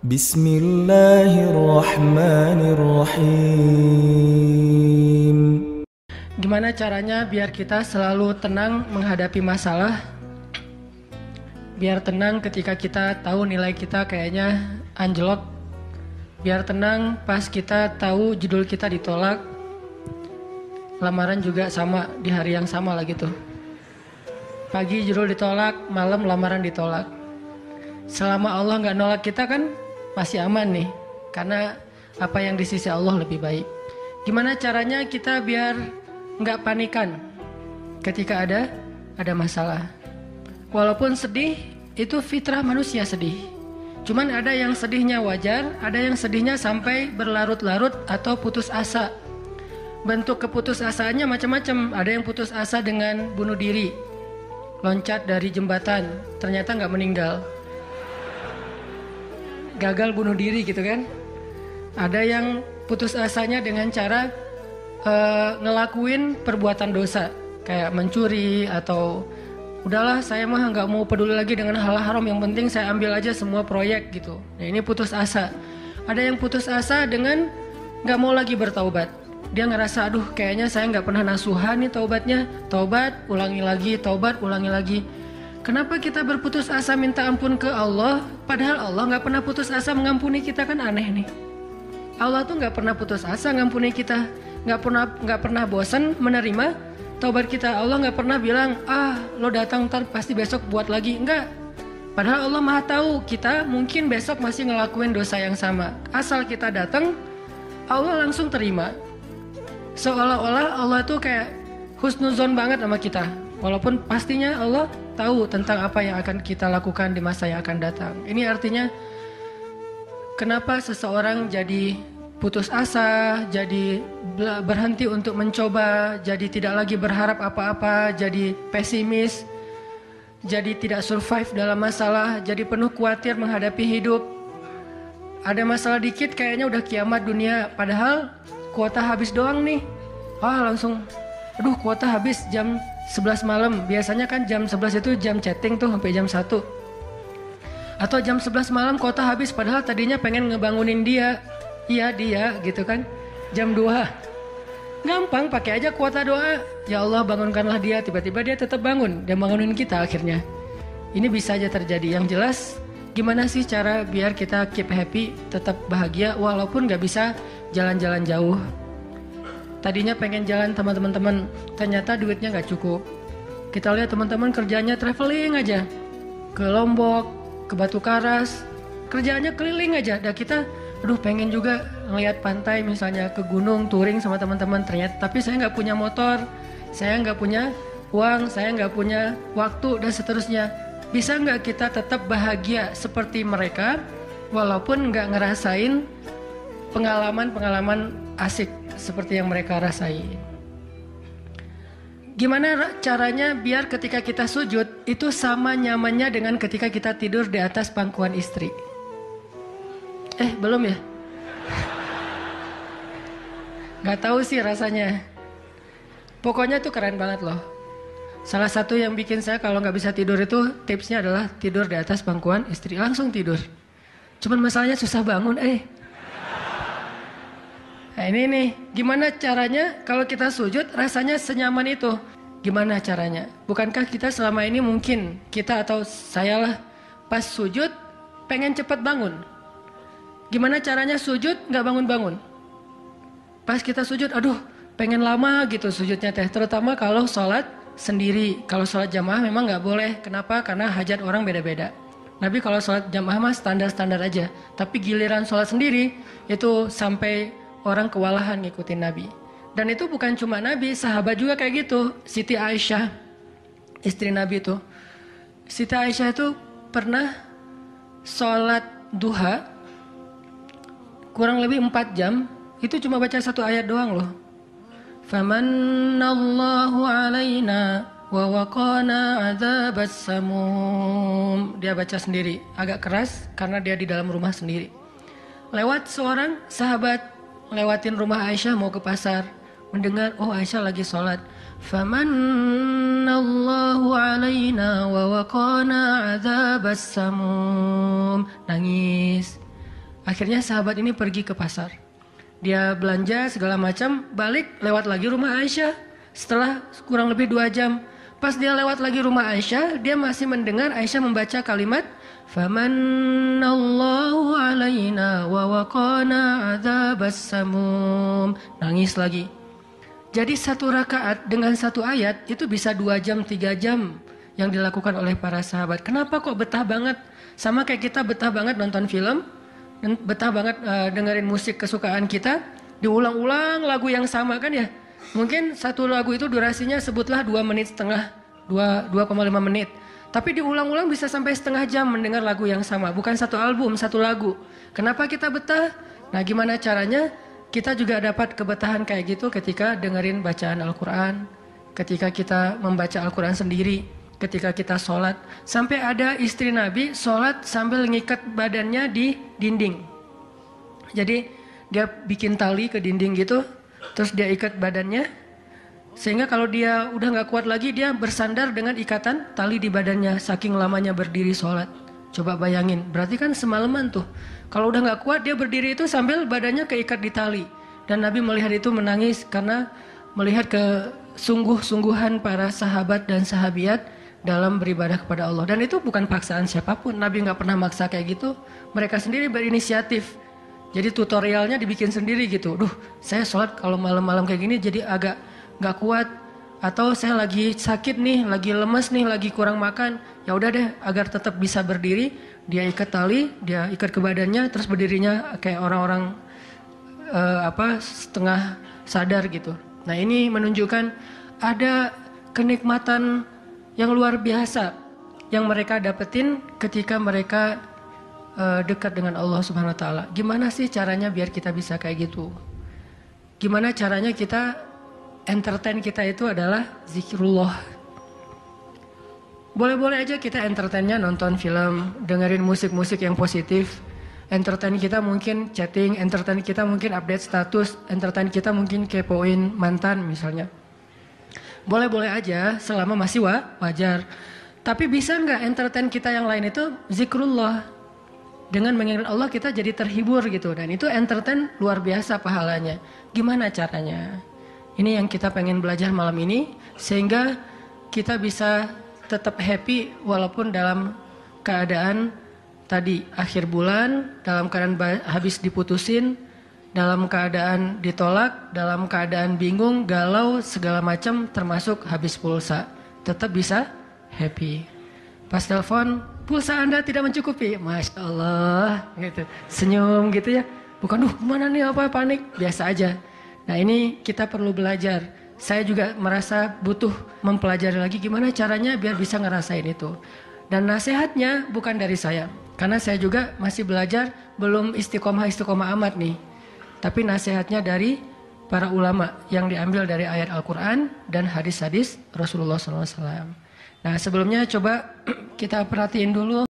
Bismillahirrahmanirrahim. Gimana caranya biar kita selalu tenang menghadapi masalah? Biar tenang ketika kita tahu nilai kita kayaknya anjlok. Biar tenang pas kita tahu judul kita ditolak. Lamaran juga sama, di hari yang sama lah gitu. Pagi judul ditolak, malam lamaran ditolak. Selama Allah nggak nolak kita kan masih aman nih, karena apa yang di sisi Allah lebih baik. Gimana caranya kita biar nggak panikan ketika ada masalah? Walaupun sedih, itu fitrah manusia sedih. Cuman ada yang sedihnya wajar, ada yang sedihnya sampai berlarut-larut atau putus asa. Bentuk keputusasaannya macam-macam. Ada yang putus asa dengan bunuh diri, loncat dari jembatan, ternyata nggak meninggal, gagal bunuh diri gitu kan. Ada yang putus asanya dengan cara ngelakuin perbuatan dosa kayak mencuri, atau udahlah saya mah nggak mau peduli lagi dengan hal haram, yang penting saya ambil aja semua proyek gitu. Nah ini putus asa. Ada yang putus asa dengan nggak mau lagi bertaubat. Dia ngerasa aduh kayaknya saya nggak pernah nasuhan nih taubatnya, taubat ulangi lagi, taubat ulangi lagi. Kenapa kita berputus asa minta ampun ke Allah, padahal Allah nggak pernah putus asa mengampuni kita? Kan aneh nih. Allah tuh nggak pernah putus asa mengampuni kita, nggak pernah bosan menerima taubat kita. Allah nggak pernah bilang lo datang ntar pasti besok buat lagi, enggak. Padahal Allah maha tahu kita mungkin besok masih ngelakuin dosa yang sama. Asal kita datang, Allah langsung terima. Seolah-olah Allah tuh kayak husnuzon banget sama kita. Walaupun pastinya Allah tahu tentang apa yang akan kita lakukan di masa yang akan datang. Ini artinya kenapa seseorang jadi putus asa, jadi berhenti untuk mencoba, jadi tidak lagi berharap apa-apa, jadi pesimis, jadi tidak survive dalam masalah, jadi penuh khawatir menghadapi hidup. Ada masalah dikit kayaknya udah kiamat dunia, padahal kuota habis doang nih. Langsung aduh kuota habis jam 11 malam. Biasanya kan jam 11 itu jam chatting tuh sampai jam 1. Atau jam 11 malam kuota habis, padahal tadinya pengen ngebangunin dia. Iya dia gitu kan. Jam 2. Gampang, pakai aja kuota doa. Ya Allah bangunkanlah dia, tiba-tiba dia tetap bangun. Dia bangunin kita akhirnya. Ini bisa aja terjadi. Yang jelas gimana sih cara biar kita keep happy, tetap bahagia walaupun gak bisa jalan-jalan jauh. Tadinya pengen jalan sama teman-teman, ternyata duitnya gak cukup. Kita lihat teman-teman kerjanya traveling aja, ke Lombok, ke Batu Karas, kerjaannya keliling aja. Dan kita, aduh pengen juga ngeliat pantai misalnya, ke gunung, touring sama teman-teman. Ternyata, tapi saya nggak punya motor, saya nggak punya uang, saya nggak punya waktu dan seterusnya. Bisa nggak kita tetap bahagia seperti mereka, walaupun nggak ngerasain pengalaman-pengalaman asik seperti yang mereka rasain? Gimana caranya biar ketika kita sujud itu sama nyamannya dengan ketika kita tidur di atas pangkuan istri? Belum ya? Gak tahu sih rasanya. Pokoknya tuh keren banget loh. Salah satu yang bikin saya kalau gak bisa tidur itu tipsnya adalah tidur di atas pangkuan istri. Langsung tidur. Cuman masalahnya susah bangun. Nah ini nih, gimana caranya kalau kita sujud rasanya senyaman itu? Gimana caranya? Bukankah kita selama ini mungkin, kita atau saya lah, pas sujud pengen cepat bangun. Gimana caranya sujud gak bangun-bangun? Pas kita sujud, aduh pengen lama gitu sujudnya teh. Terutama kalau sholat sendiri. Kalau sholat jamaah memang gak boleh. Kenapa? Karena hajat orang beda-beda. Nabi kalau sholat jamaah mah standar-standar aja. Tapi giliran sholat sendiri, itu sampai orang kewalahan ngikutin Nabi. Dan itu bukan cuma Nabi, sahabat juga kayak gitu. Siti Aisyah, istri Nabi itu. Siti Aisyah itu pernah sholat duha kurang lebih 4 jam. Itu cuma baca 1 ayat doang loh. Famanallahu alaina wa waqana adzabas samum. Dia baca sendiri, agak keras karena dia di dalam rumah sendiri. Lewat seorang sahabat lewatin rumah Aisyah mau ke pasar, mendengar Aisyah lagi sholat. Famannallahu alaina wa waqana adzabas samum. Nangis. Akhirnya sahabat ini pergi ke pasar. Dia belanja segala macam, balik lewat lagi rumah Aisyah. Setelah kurang lebih 2 jam, pas dia lewat lagi rumah Aisyah, dia masih mendengar Aisyah membaca kalimat Famannallahu alaina wa waqana adzabas samum. Nangis lagi. Jadi 1 rakaat dengan 1 ayat itu bisa 2 jam, 3 jam yang dilakukan oleh para sahabat. Kenapa kok betah banget? Sama kayak kita betah banget nonton film, betah banget dengerin musik kesukaan kita, diulang-ulang lagu yang sama kan ya. Mungkin 1 lagu itu durasinya sebutlah 2,5 menit, 2,5 menit. Tapi diulang-ulang bisa sampai setengah jam mendengar lagu yang sama. Bukan 1 album, 1 lagu. Kenapa kita betah? Nah, gimana caranya? Kita juga dapat kebetahan kayak gitu ketika dengerin bacaan Al-Quran, ketika kita membaca Al-Quran sendiri, ketika kita sholat. Sampai ada istri Nabi sholat sambil ngikat badannya di dinding. Jadi dia bikin tali ke dinding gitu, terus dia ikat badannya, sehingga kalau dia udah gak kuat lagi, dia bersandar dengan ikatan tali di badannya, saking lamanya berdiri sholat. Coba bayangin, berarti kan semalaman tuh. Kalau udah gak kuat, dia berdiri itu sambil badannya keikat di tali. Dan Nabi melihat itu menangis karena melihat kesungguh-sungguhan para sahabat dan sahabiat dalam beribadah kepada Allah. Dan itu bukan paksaan siapapun. Nabi gak pernah maksa kayak gitu. Mereka sendiri berinisiatif. Jadi tutorialnya dibikin sendiri gitu. Duh, saya sholat kalau malam-malam kayak gini jadi agak gak kuat. Atau saya lagi sakit nih, lagi lemes nih, lagi kurang makan. Ya udah deh, agar tetap bisa berdiri, dia ikat tali, dia ikat ke badannya, terus berdirinya kayak orang-orang setengah sadar gitu. Nah, ini menunjukkan ada kenikmatan yang luar biasa yang mereka dapetin ketika mereka dekat dengan Allah Subhanahu wa taala. Gimana sih caranya biar kita bisa kayak gitu? Gimana caranya kita entertain kita itu adalah zikrullah. Boleh-boleh aja kita entertainnya nonton film, dengerin musik-musik yang positif. Entertain kita mungkin chatting, entertain kita mungkin update status, entertain kita mungkin kepoin mantan misalnya. Boleh-boleh aja selama masih wajar. Tapi bisa nggak entertain kita yang lain itu zikrullah. Dengan mengingat Allah kita jadi terhibur gitu. Dan itu entertain luar biasa pahalanya. Gimana caranya? Ini yang kita pengen belajar malam ini, sehingga kita bisa tetap happy walaupun dalam keadaan tadi akhir bulan, dalam keadaan habis diputusin, dalam keadaan ditolak, dalam keadaan bingung, galau, segala macam termasuk habis pulsa. Tetap bisa happy. Pas telepon, pulsa Anda tidak mencukupi. Masya Allah, gitu. Senyum gitu ya. Bukan, mana nih apa panik, biasa aja. Nah, ini kita perlu belajar. Saya juga merasa butuh mempelajari lagi gimana caranya biar bisa ngerasain itu. Dan nasihatnya bukan dari saya. Karena saya juga masih belajar, belum istiqomah amat nih. Tapi nasihatnya dari para ulama yang diambil dari ayat Al-Quran dan hadis-hadis Rasulullah SAW. Nah, sebelumnya coba kita perhatiin dulu.